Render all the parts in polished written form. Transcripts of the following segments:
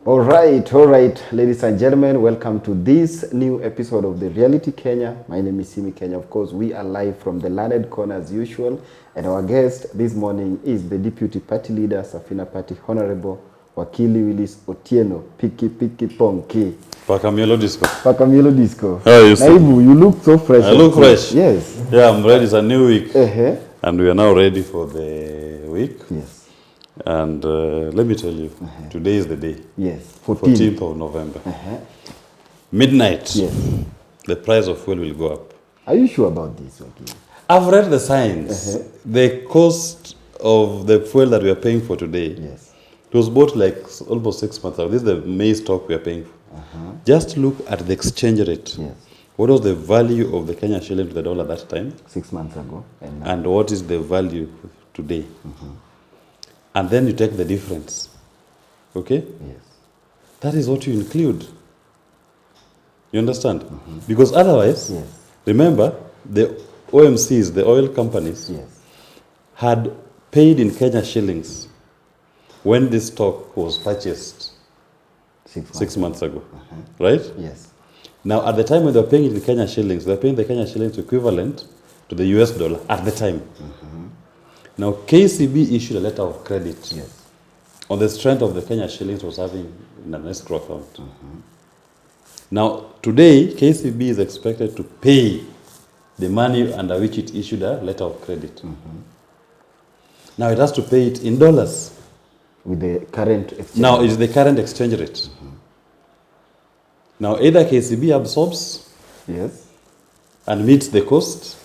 All right, ladies and gentlemen, welcome to this new episode of the Reality Kenya. My name is Simi Kenya. Of course, we are live from the Learned Corner as usual, and our guest this morning is the Deputy Party Leader, Safina Party Honorable Wakili Willis Otieno PIKI Ponki. Pakamielo Disco. Pakamielo Disco. How are you? Naibu, you look so fresh. I look fresh. Yes. Yeah, I'm ready. It's a new week. And we are now ready for the week. Yes. And let me tell you, today is the day. Yes. 14th of November. Midnight. Yes. The price of fuel will go up. Are you sure about this, Wakili? I've read the signs. The cost of the fuel that we are paying for today. Yes. It was bought like almost 6 months ago. This is the May stock we are paying for. Just look at the exchange rate. Yes. What was the value of the Kenya shilling to the dollar that time? 6 months ago. And what is the value today? And then you take the difference. Okay? Yes. That is what you include. You understand? Because otherwise, remember, the OMCs, the oil companies, had paid in Kenya shillings when this stock was purchased 6 months ago. Right? Yes. Now, at the time when they were paying it in Kenya shillings, they were paying the Kenya shillings equivalent to the US dollar at the time. Now, KCB issued a letter of credit on the strength of the Kenya shillings was having in an escrow account. Now, today, KCB is expected to pay the money under which it issued a letter of credit. Now, it has to pay it in dollars. With the current exchange Now, it is the current exchange rate. Now, either KCB absorbs and meets the cost,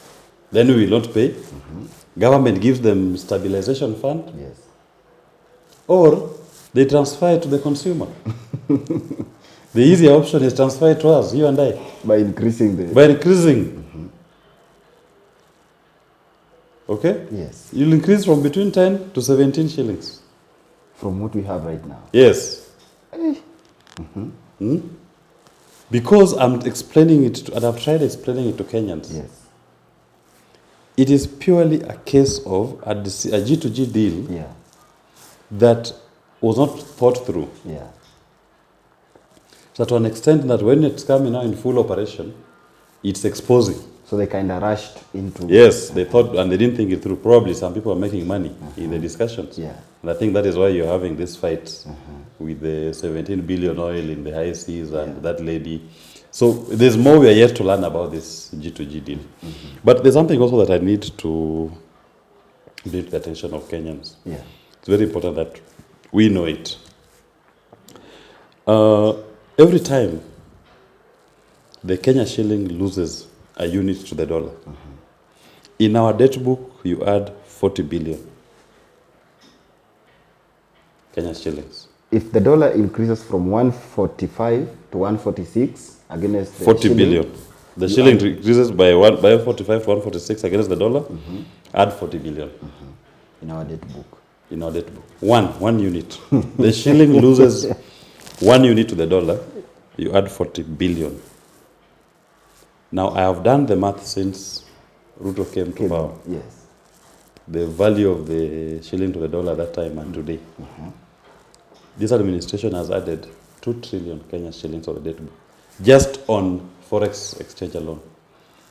then we will not pay. Government gives them stabilization fund. Or they transfer it to the consumer. The easier option is transfer it to us, you and I. By increasing the... By increasing. Okay? Yes. You'll increase from between 10 to 17 shillings. From what we have right now? Yes. Because I'm explaining it, and I've tried explaining it to Kenyans. Yes. It is purely a case of a G2G deal that was not thought through. So to an extent that when it's coming now in full operation, it's exposing. So they kind of rushed into... Yes, they thought, and they didn't think it through. Probably some people are making money in the discussions. And I think that is why you're having this fight with the 17 billion oil in the high seas and that lady. So there's more we are yet to learn about this G2G deal. But there's something also that I need to bring to the attention of Kenyans. It's very important that we know it. Every time the Kenya shilling loses a unit to the dollar, in our debt book, you add 40 billion Kenya shillings. If the dollar increases from 145 to 146 against the 40 shilling, billion. The shilling increases by 145 to 146 against the dollar, add 40 billion. In our debt book. In our debt book. One unit. The shilling loses 1 unit to the dollar, you add 40 billion. Now, I have done the math since Ruto came to power. Yes. The value of the shilling to the dollar at that time and today. This administration has added 2 trillion Kenya shillings of the debt book, just on forex exchange alone.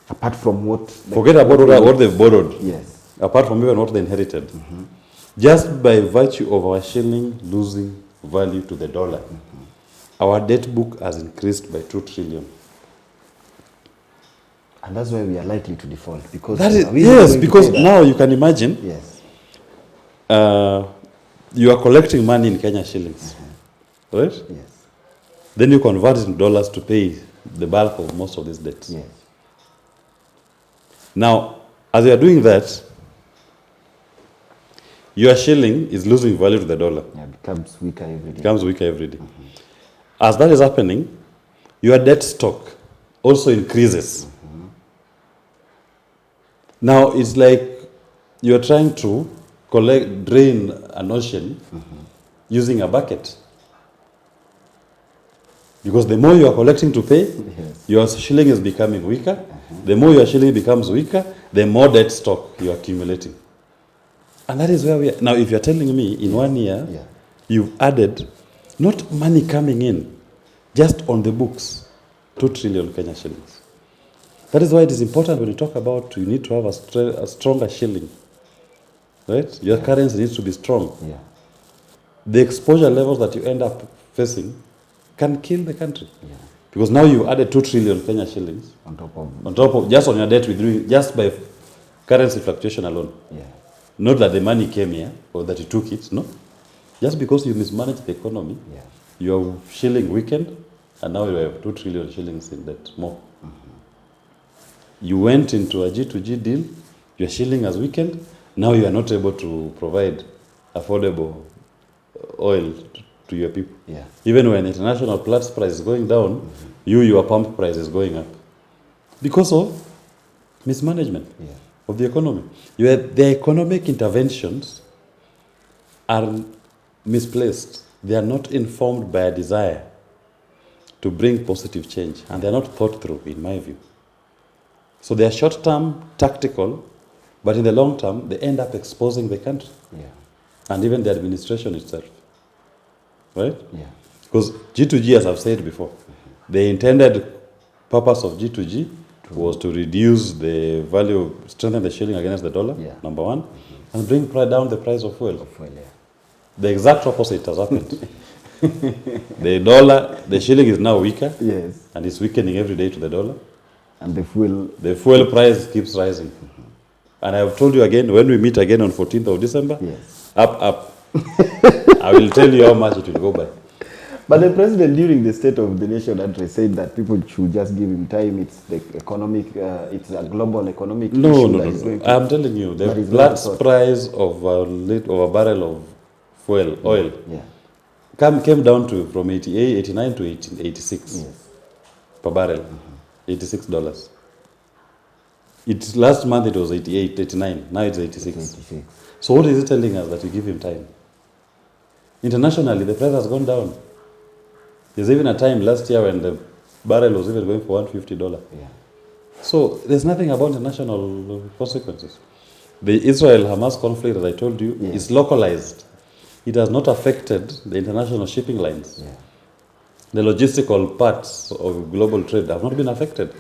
Apart from what... Forget about what they've borrowed. Yes. Apart from even what they inherited. Just by virtue of our shilling losing value to the dollar, our debt book has increased by 2 trillion. And that's why we are likely to default. Because because now you can imagine you are collecting money in Kenya shillings. Right? Yes. Then you convert it in dollars to pay the bulk of most of these debts. Yes. Now, as you are doing that, your shilling is losing value to the dollar. It becomes weaker every day. Becomes weaker every day. As that is happening, your debt stock also increases. Now, it's like you're trying to drain an ocean using a bucket. Because the more you are collecting to pay, your shilling is becoming weaker. The more your shilling becomes weaker, the more debt stock you are accumulating. And that is where we are. Now, if you're telling me in 1 year, you've added Not money coming in, just on the books, 2 trillion Kenya shillings. That is why it is important when you talk about you need to have a stronger shilling. Right? Your currency needs to be strong. Yeah. The exposure levels that you end up facing can kill the country. Yeah. Because now you added 2 trillion Kenya shillings On on top of just on your debt withdrawing, just by currency fluctuation alone. Yeah. Not that the money came here or that you took it, no. Just because you mismanaged the economy, Yeah. your shilling weakened, and now you have 2 trillion shillings in debt more. You went into a G2G deal, your shilling has weakened, now you are not able to provide affordable oil to your people. Yeah. Even when international price is going down, your pump price is going up. Because of mismanagement of the economy. The economic interventions are misplaced. They are not informed by a desire to bring positive change, and they are not thought through, in my view. So they are short-term, tactical, but in the long term, they end up exposing the country and even the administration itself. Right? Yeah. Because G2G, as I've said before, the intended purpose of G2G was to reduce the value, strengthen the shilling against the dollar, number one, and bring down the price of fuel. The exact opposite has happened. The shilling is now weaker, and it's weakening every day to the dollar. And the fuel price keeps rising. And I've told you again, when we meet again on 14th of December, up. I will tell you how much it will go by. But the president, during the State of the Nation address, said that people should just give him time. It's the economic, it's a global economic issue. No. I'm telling you, the flat price of a barrel of oil, came down to from 89 to 86 per barrel. $86. Last month it was 88, 89. Now it's 86. So what is it telling us? That you give him time? Internationally, the price has gone down. There's even a time last year when the barrel was even going for $150. So there's nothing about international consequences. The Israel-Hamas conflict, as I told you, is localized. It has not affected the international shipping lines. The logistical parts of global trade have not been affected.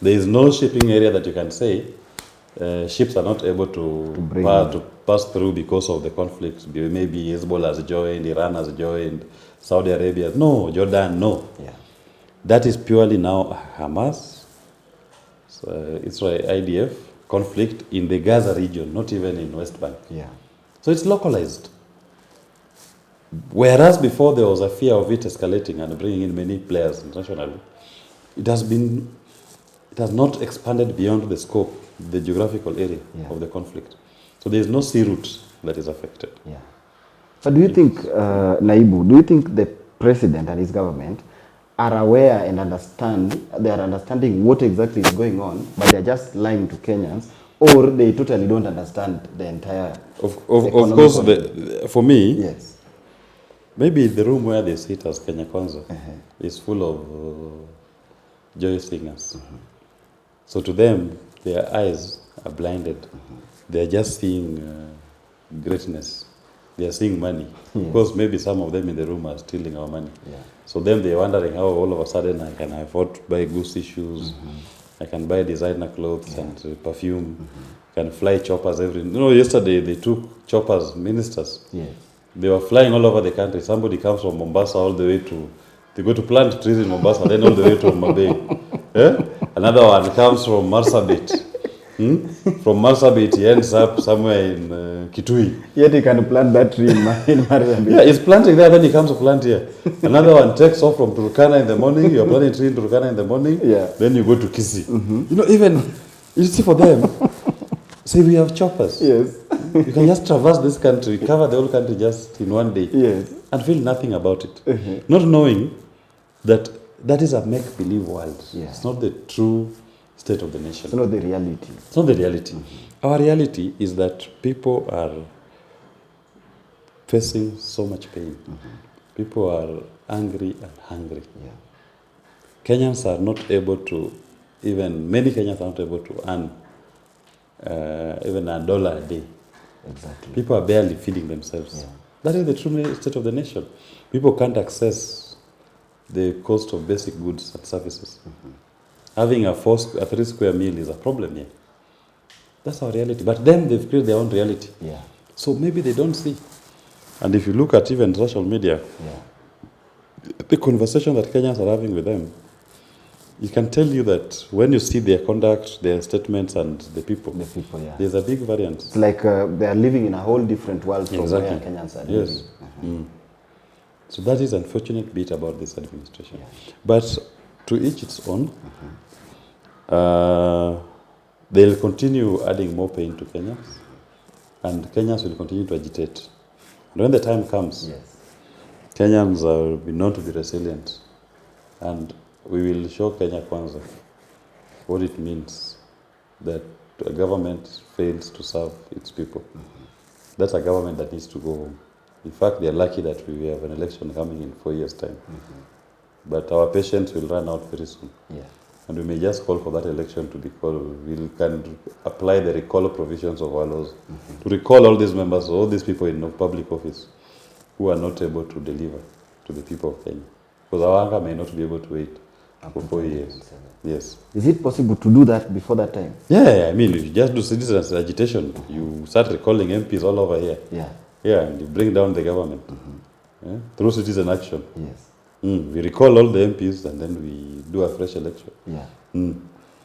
There is no shipping area that you can say ships are not able to pass through because of the conflict. Maybe Hezbollah has joined, Iran has joined, Saudi Arabia. No, Jordan, no. That is purely now Hamas, Israel, IDF conflict in the Gaza region, not even in West Bank. So it's localized. Whereas before there was a fear of it escalating and bringing in many players internationally, it has not expanded beyond the scope, the geographical area of the conflict. So there is no sea route that is affected. But do you think, Naibu, do you think the president and his government are aware and they are understanding what exactly is going on, but they are just lying to Kenyans, or they totally don't understand the entire Of course, for me, maybe the room where they sit as Kenya Kwanza is full of joy singers. So to them, their eyes are blinded. They are just seeing greatness. They are seeing money. Because maybe some of them in the room are stealing our money. So then they're wondering how all of a sudden I can afford to buy Gucci shoes, I can buy designer clothes and perfume, I can fly choppers yesterday they took choppers, ministers. They were flying all over the country. Somebody comes from Mombasa all the way they go to plant trees in Mombasa, then all the way to Mabei. Another one comes from Marsabit. From Marsabit, he ends up somewhere in Kitui. Yet he can plant that tree in Marsabit. He's planting there, then he comes to plant here. Another one takes off from Turkana in the morning. You're planting a tree in Turkana in the morning. Then you go to Kisii. You see for them, say we have choppers. You can just traverse this country, cover the whole country just in one day, and feel nothing about it. Not knowing that is a make-believe world. It's not the true state of the nation. It's not the reality. It's not the reality. Our reality is that people are facing so much pain. People are angry and hungry. Kenyans are not able to, many Kenyans are not able to earn even $1 a day. People are barely feeding themselves. That is the true state of the nation. People can't access the cost of basic goods and services. Having a 3 square meal is a problem here. That's our reality. But then they've created their own reality. Yeah. So maybe they don't see. And if you look at even social media, the conversation that Kenyans are having with them, you can tell you that when you see their conduct, their statements, and the people, there's a big variance. It's like they are living in a whole different world from Exactly. where Kenyans are Yes. living. So that is unfortunate bit about this administration. But to each its own, they'll continue adding more pain to Kenyans, and Kenyans will continue to agitate. And when the time comes, Kenyans will be known to be resilient, and we will show Kenya Kwanza what it means that a government fails to serve its people. That's a government that needs to go home. In fact, they are lucky that we have an election coming in 4 years' time. But our patience will run out very soon. And we may just call for that election to be called. We can apply the recall provisions of our laws to recall all these members, all these people in public office who are not able to deliver to the people of Kenya. Because our anger may not be able to wait for 4 years. Yes. Is it possible to do that before that time? Yeah, I mean, if you just do citizens agitation, you start recalling MPs all over here. Yeah, and you bring down the government through citizen action. We recall all the MPs and then we do a fresh election.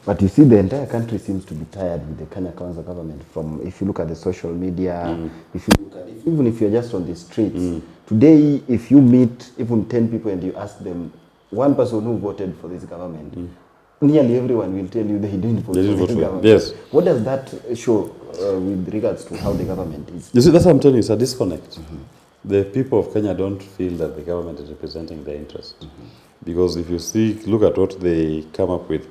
But you see, the entire country seems to be tired with the Kenya Kwanza government. From if you look at the social media, if you look at even if you're just on the streets today, if you meet even 10 people and you ask them one person who voted for this government, nearly everyone will tell you they didn't vote for this government. Yes. What does that show with regards to how the government is? You see, that's what I'm telling you, it's a disconnect. The people of Kenya don't feel that the government is representing their interest. Because if you look at what they come up with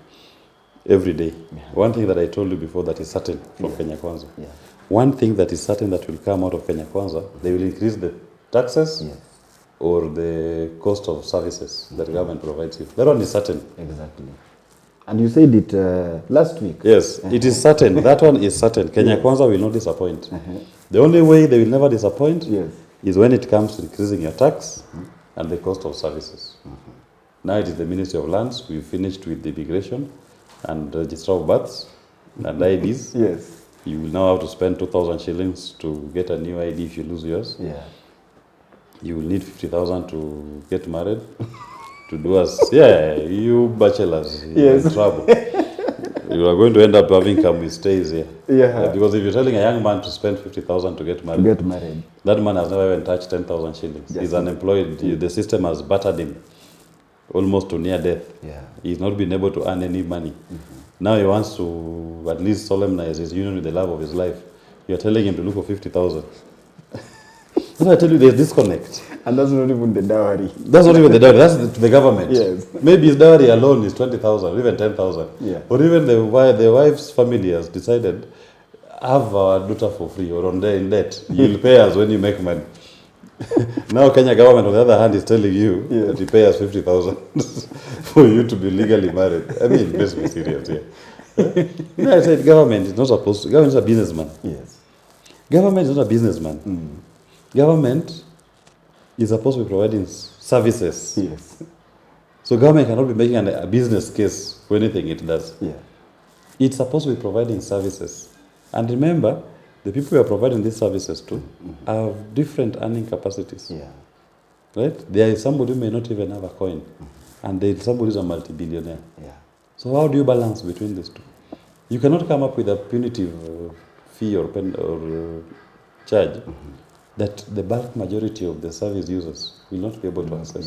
every day. One thing that I told you before that is certain from Kenya Kwanza. One thing that is certain that will come out of Kenya Kwanza, they will increase the taxes or the cost of services that the government provides you. That one is certain. Exactly. And you said it last week. Yes, it is certain. That one is certain. Kenya Kwanza will not disappoint. The only way they will never disappoint is when it comes to increasing your tax and the cost of services. Now it is the Ministry of Lands. We finished with the immigration and register of births and IDs. You will now have to spend 2,000 shillings to get a new ID if you lose yours. You will need 50,000 to get married. To do us, you bachelors, you're in trouble. You are going to end up having come with stays here. Because if you're telling a young man to spend 50,000 to get married, that man has never even touched 10,000 shillings. He's unemployed. The system has battered him almost to near death. He's not been able to earn any money. Now he wants to at least solemnize his union with the love of his life. You're telling him to look for 50,000. So I tell you, there's disconnect. And that's not even the dowry. That's not even the dowry. That's to the government. Maybe his dowry alone is 20,000, even 10,000. Or even the wife's family has decided, have our daughter for free or on in debt. You'll pay us when you make money. Now Kenya government, on the other hand, is telling you that you pay us 50,000 for you to be legally married. I mean, let's be serious here. I said government is not supposed to. Government is a businessman. Government is not a businessman. Government is supposed to be providing services. So government cannot be making a business case for anything it does. It's supposed to be providing services. And remember, the people we are providing these services to have different earning capacities. Right? There is somebody who may not even have a coin. And there is somebody who is a multi-billionaire. So how do you balance between these two? You cannot come up with a punitive fee or charge that the bulk majority of the service users will not be able to access.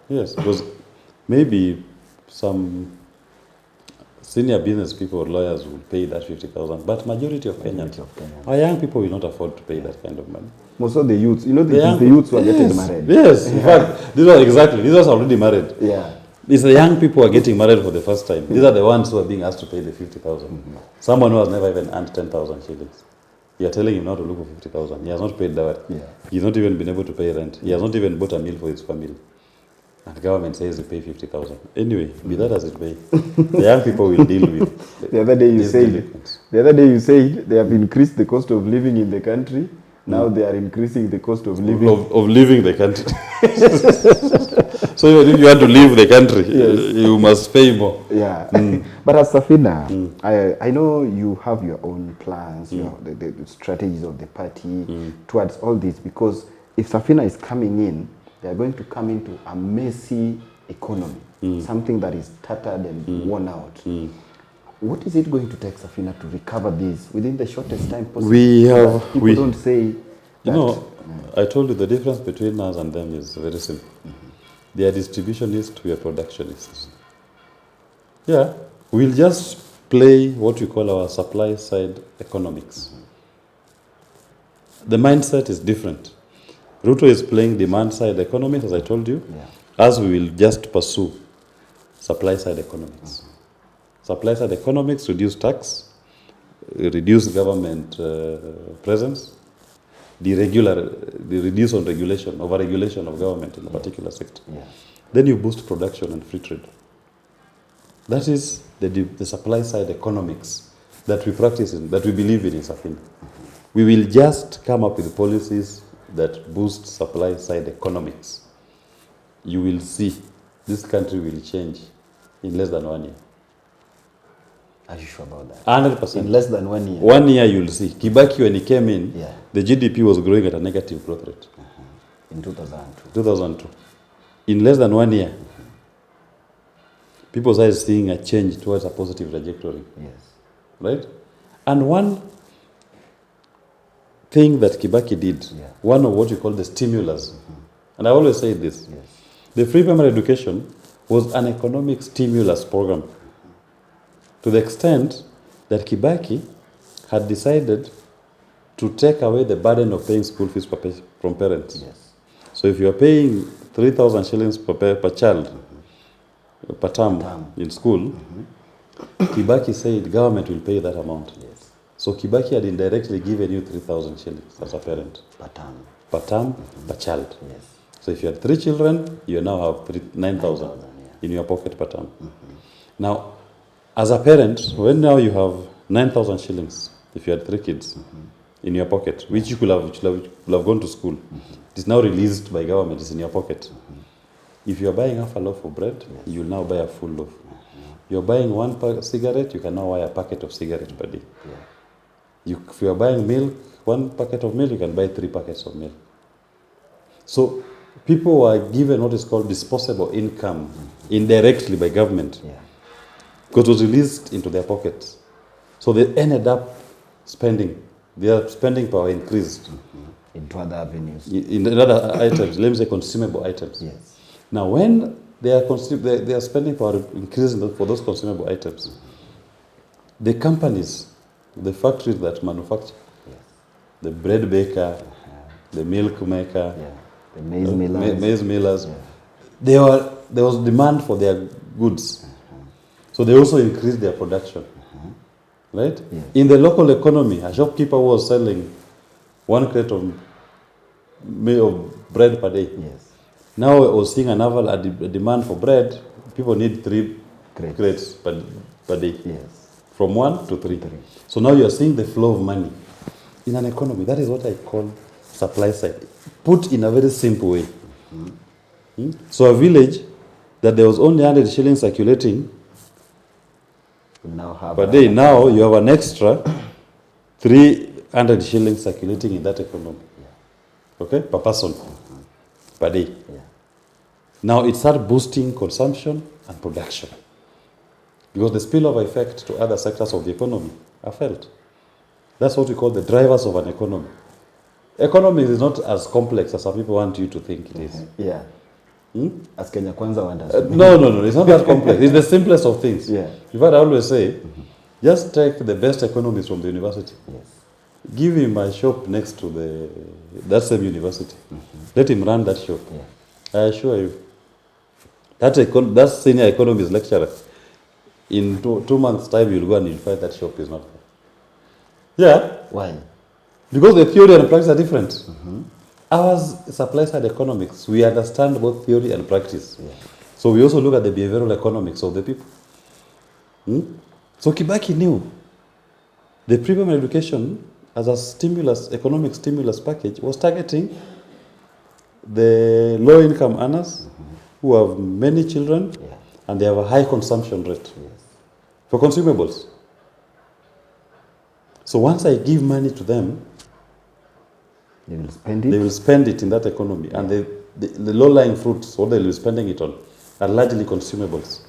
Yes, because maybe some senior business people or lawyers will pay that 50,000, but majority of Kenyans, our young people will not afford to pay that kind of money. Most of the youths, the youths who are getting married. Yes, in fact, these are already married. It's the young people who are getting married for the first time. These are the ones who are being asked to pay the 50,000. Someone who has never even earned 10,000 shillings. You are telling him now to look for 50,000. He has not paid dowry. He has not even been able to pay rent. He has not even bought a meal for his family. And the government says they pay 50,000. Anyway, be that as it may, the young people will deal with. The other day you said they have increased the cost of living in the country. Now they are increasing the cost of living. Of leaving the country. So even if you want to leave the country, you must pay more. Yeah. But as Safina, I know you have your own plans, your the strategies of the party towards all this, because if Safina is coming in, they are going to come into a messy economy, something that is tattered and worn out. What is it going to take Safina to recover this within the shortest time possible? People don't say that. I told you the difference between us and them is very simple. They are distributionists, we are productionists. Yeah, we'll just play what we call our supply side economics. The mindset is different. Ruto is playing demand side economics, as I told you, as we will just pursue supply side economics. Supply side economics reduce tax, reduce government presence, the reduce on regulation, over-regulation of government in a particular sector. Then you boost production and free trade. That is the supply side economics that we practice in, that we believe in Safina. We will just come up with policies that boost supply side economics. You will see this country will change in less than 1 year. Are you sure about that? 100%. In less than 1 year? 1 year you'll see. Kibaki, when he came in, the GDP was growing at a negative growth rate. In 2002. 2002. In less than 1 year, people started seeing a change towards a positive trajectory. Right? And one thing that Kibaki did, one of what you call the stimulus, and I always say this, the free primary education was an economic stimulus program, to the extent that Kibaki had decided to take away the burden of paying school fees from parents. So if you are paying 3,000 shillings per child, per term in school, Kibaki said government will pay that amount. So Kibaki had indirectly given you 3,000 shillings as a parent. Per term, per child. So if you had 3 children, you now have 9,000 in your pocket per term. Now, as a parent, when now you have 9,000 shillings, if you had 3 kids in your pocket, which you could have gone to school, it is now released by government, it's in your pocket. If you are buying half a loaf of bread, you will now buy a full loaf. You're buying 1 cigarette, you can now buy a packet of cigarettes per day. If you are buying milk, 1 packet of milk, you can buy 3 packets of milk. So people were given what is called disposable income indirectly by government. Because it was released into their pockets. So they ended up spending. Their spending power increased. Into other avenues. In other items, let me say consumable items. Now when their spending power increases for those consumable items, the companies, the factories that manufacture, the bread baker, the milk maker, the maize millers, there was demand for their goods. So they also increased their production, right? In the local economy, a shopkeeper was selling 1 crate of bread per day. Now I was seeing a demand for bread. People need 3 crates per day, from 1 to 3. So now you are seeing the flow of money in an economy. That is what I call supply side, put in a very simple way. So a village that there was only 100 shillings circulating per day, now you have an extra 300 shillings circulating in that economy. Okay, per person, per day. Now it starts boosting consumption and production, because the spillover effect to other sectors of the economy are felt. That's what we call the drivers of an economy. Economics is not as complex as some people want you to think it is. As Kenya Kwanza wonders. No, it's not that complex. It's the simplest of things. In fact, I always say, just take the best economists from the university. Give him a shop next to that same university. Let him run that shop. I assure you, that senior economist lecturer, in 2 months' time, you'll go and you'll find that shop is not there. Why? Because the theory and practice are different. Ours, supply side economics, we understand both theory and practice. So we also look at the behavioral economics of the people. So Kibaki knew the pre-primary education as a stimulus, economic stimulus package, was targeting the low-income earners who have many children and they have a high consumption rate for consumables. So once I give money to them, they will spend it. They will spend it in that economy, and the low-lying fruits, what they will be spending it on, are largely consumables.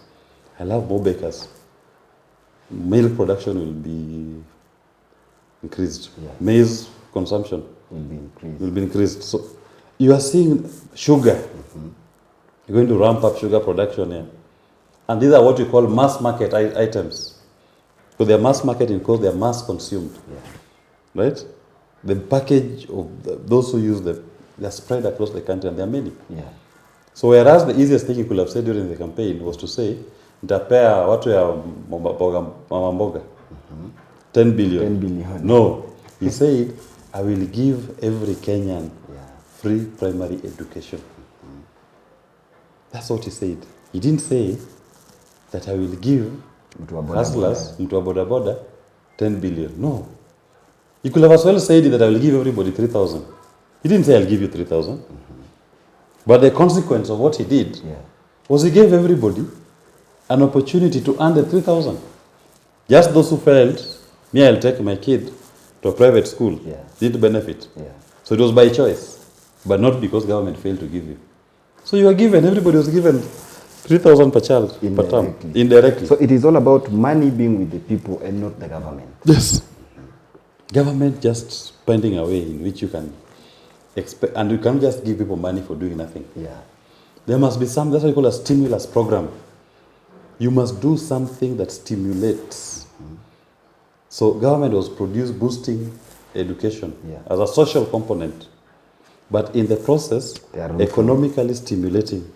I'll have more bakers. Milk production will be increased. Maize consumption will be increased. So you are seeing sugar. You're going to ramp up sugar production here. And these are what we call mass market items. So they are mass marketing because they are mass consumed. Right? The package of those who use them, they are spread across the country, and there are many. So whereas the easiest thing you could have said during the campaign was to say, nitapea watu ya mama mboga 10 billion. 10 billion. No. He said, I will give every Kenyan free primary education. That's what he said. He didn't say that I will give hustlers, mtu wa boda boda, 10 billion. No. He could have as well said that I will give everybody 3,000. He didn't say I'll give you 3,000. But the consequence of what he did was he gave everybody an opportunity to earn the 3,000. Just those who felt, me, I'll take my kid to a private school, did benefit. So it was by choice, but not because government failed to give you. So you were given, everybody was given 3,000 per child, per term, indirectly. So it is all about money being with the people and not the government. Yes. Government just spending away in which you can expect, and you can't just give people money for doing nothing. There must be some, that's what we call a stimulus program. You must do something that stimulates. So government was boosting education as a social component, but in the process, economically stimulating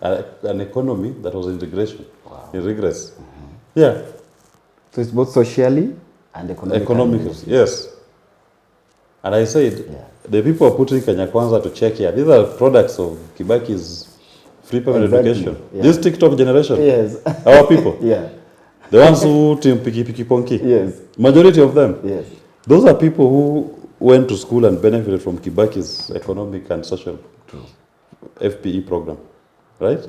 an economy that was in regression, in regress. So it's both socially and economically. Yes. And I said, the people are putting Kenya Kwanza to check here. These are products of Kibaki's free primary education. This TikTok generation. Our people. The ones who team PIKI PONKI. Majority of them. Those are people who went to school and benefited from Kibaki's economic and social FPE program. Right?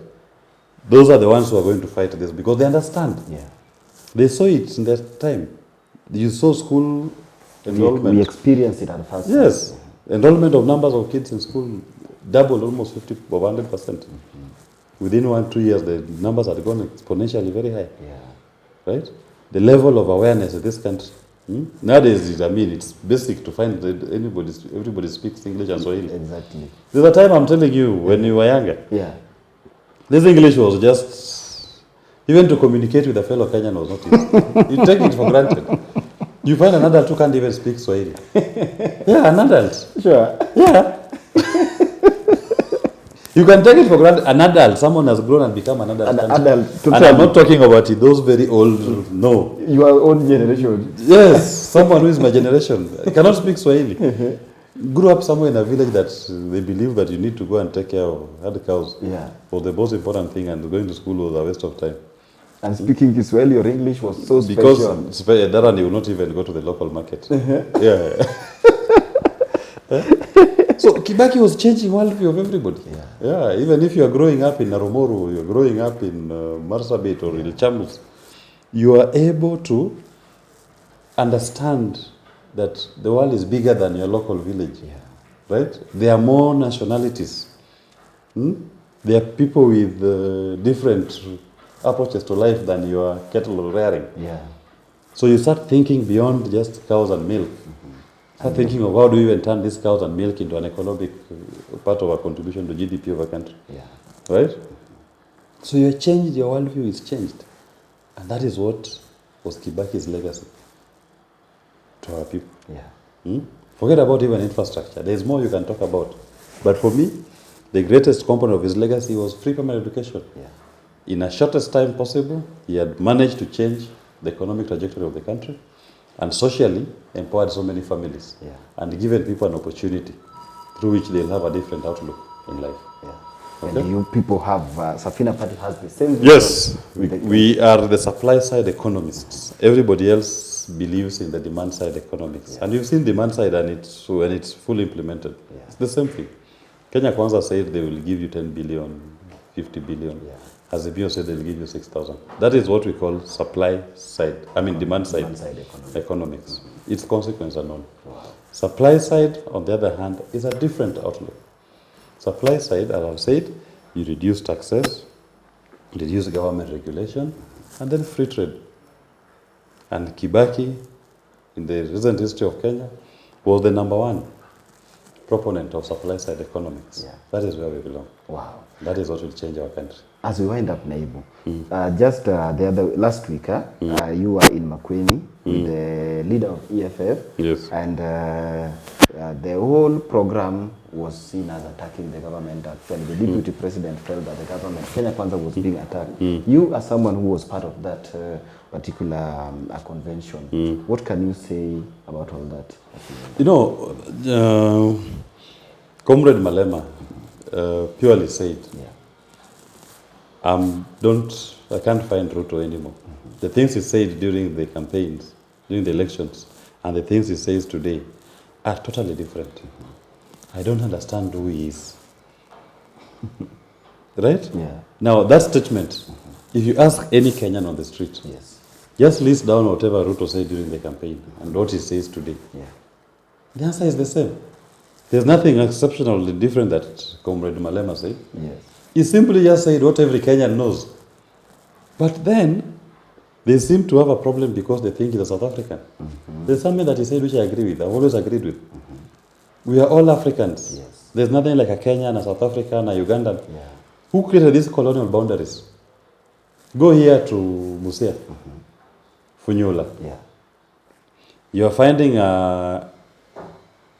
Those are the ones who are going to fight this because they understand. They saw it in that time. You saw school enrollment. We experienced it at first. Yes. Enrollment of numbers of kids in school doubled almost 100%. Within 1-2 years, the numbers had gone exponentially very high. Right? The level of awareness in this country. Nowadays, I mean, it's basic to find that everybody speaks English and Swahili. Exactly. There's a time I'm telling you, when you were younger, this English was just, even to communicate with a fellow Kenyan was not easy. You take it for granted. You find an adult who can't even speak Swahili. An adult. Sure. You can take it for granted. An adult, someone has grown and become an adult. An adult. And I'm not talking about it, those very old, no. Your own generation. Yes, someone who is my generation. Cannot speak Swahili. Grew up somewhere in a village that they believe that you need to go and take care of herd cows. Was the most important thing, and going to school was a waste of time. And speaking Kiswahili or English was so special. Because that one you will not even go to the local market. So Kibaki was changing worldview of everybody. Even if you are growing up in Narumoru, you are growing up in Marsabit or Ilchamus, you are able to understand that the world is bigger than your local village. Right? There are more nationalities. There are people with different approaches to life than your cattle rearing. So you start thinking beyond just cows and milk. Start thinking of how do we even turn these cows and milk into an economic part of our contribution to GDP of a country. Right? So you changed, your worldview is changed. And that is what was Kibaki's legacy to our people. Forget about even infrastructure. There's more you can talk about. But for me, the greatest component of his legacy was free primary education. In the shortest time possible, he had managed to change the economic trajectory of the country and socially empowered so many families and given people an opportunity through which they'll have a different outlook in life. And you people have, Safina Party has the same vision. Yes, we are the supply side economists. Everybody else believes in the demand side economics. And you've seen demand side and when it's fully implemented. It's the same thing. Kenya Kwanza said they will give you 10 billion, 50 billion. Azimio said they'll give you 6,000. That is what we call supply side, demand side economics. Its consequence are known. Supply side, on the other hand, is a different outlook. Supply side, as I've said, you reduce taxes, reduce government regulation, and then free trade. And Kibaki, in the recent history of Kenya, was the number one proponent of supply side economics. That is where we belong. Wow. That is what will change our country. As we wind up, Naibu, just last week, you were in Makueni with the leader of EFF. Yes. And the whole program was seen as attacking the government. Actually, the deputy president felt that the government, Kenya Kwanza, was being attacked. You, as someone who was part of that particular convention, what can you say about all that? You know, Comrade Malema purely said, I can't find Ruto anymore. The things he said during the campaigns, during the elections, and the things he says today are totally different. I don't understand who he is. Right? Yeah. Now, that statement, if you ask any Kenyan on the street, just list down whatever Ruto said during the campaign and what he says today. The answer is the same. There's nothing exceptionally different that Comrade Malema said. He simply just said what every Kenyan knows. But then, they seem to have a problem because they think he's a South African. There's something that he said which I agree with. I've always agreed with. We are all Africans. There's nothing like a Kenyan, a South African, a Ugandan. Who created these colonial boundaries? Go here to Musia, Funyula. You are finding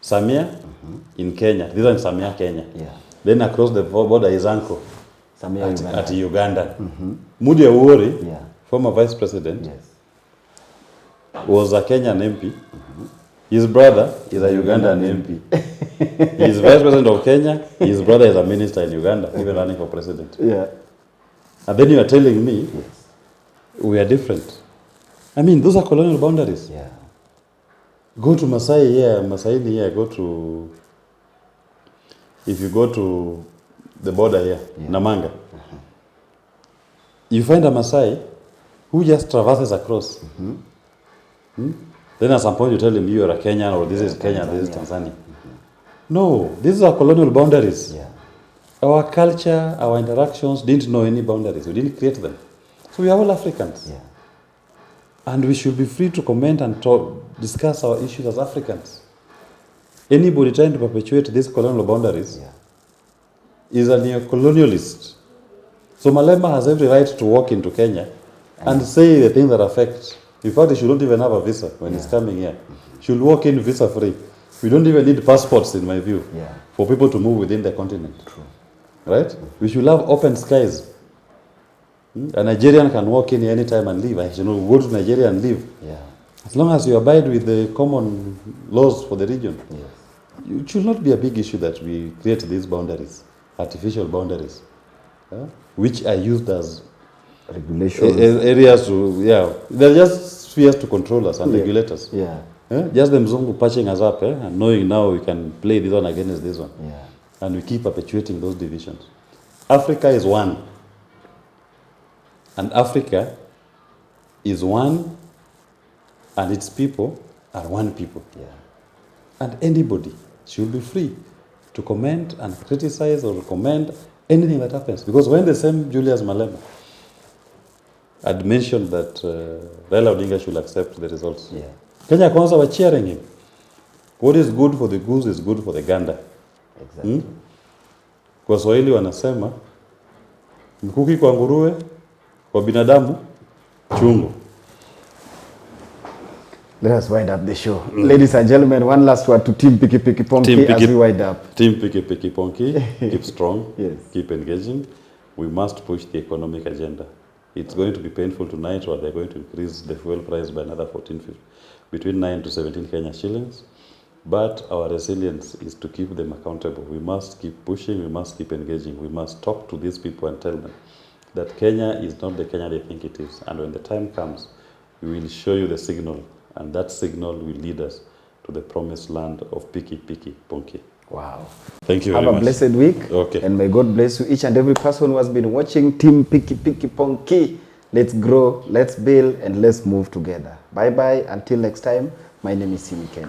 Samia in Kenya. These are in Samia, Kenya. Then across the border is Anko at Uganda. Mudi Awori, former vice president, was a Kenyan MP. His brother is a Ugandan MP. He is vice president of Kenya. His brother is a minister in Uganda, even running for president. And then you are telling me we are different. I mean, those are colonial boundaries. Go to Masai here, Masaini here, if you go to the border here, Namanga, you find a Masai who just traverses across. Then at some point you tell him you are a Kenyan, or this is Kenya, this is Tanzania. No, these are colonial boundaries. Our culture, our interactions didn't know any boundaries. We didn't create them. So we are all Africans. And we should be free to comment and discuss our issues as Africans. Anybody trying to perpetuate these colonial boundaries is a neo-colonialist. So Malema has every right to walk into Kenya and say the things that affect. In fact, he shouldn't even have a visa when he's coming here. He should walk in visa-free. We don't even need passports, in my view, for people to move within the continent. Right? We should have open skies. A Nigerian can walk in any time and leave. I should go to Nigeria and leave. As long as you abide with the common laws for the region. It should not be a big issue that we create these boundaries, artificial boundaries, which are used as regulations. Areas to, they're just spheres to control us and regulate us. Just the Mzungu patching us up and knowing now we can play this one against this one. And we keep perpetuating those divisions. Africa is one. And Africa is one, and its people are one people. And anybody should be free to comment and criticize or recommend anything that happens. Because when the same Julius Malema had mentioned that Raila Odinga should accept the results, Kenya Kwanza were cheering him. What is good for the goose is good for the gander. Kwa Swahili wanasema mkuki kwa nguruwe, kwa binadamu chungu. Let us wind up the show. Ladies and gentlemen, one last word to Team Piki Piki Ponki as we wind up. Team Piki Piki Ponki, keep strong, keep engaging. We must push the economic agenda. It's going to be painful tonight, or they're going to increase the fuel price by another 14.50, between 9 to 17 Kenya shillings. But our resilience is to keep them accountable. We must keep pushing, we must keep engaging. We must talk to these people and tell them that Kenya is not the Kenya they think it is. And when the time comes, we will show you the signal and that signal will lead us to the promised land of Piki Piki Ponki. Wow. Thank you very much. much. Have a blessed week. Okay. And may God bless you, each and every person who has been watching Team Piki Piki Ponki. Let's grow, let's build, and let's move together. Bye-bye. Until next time, my name is Simi Kenya.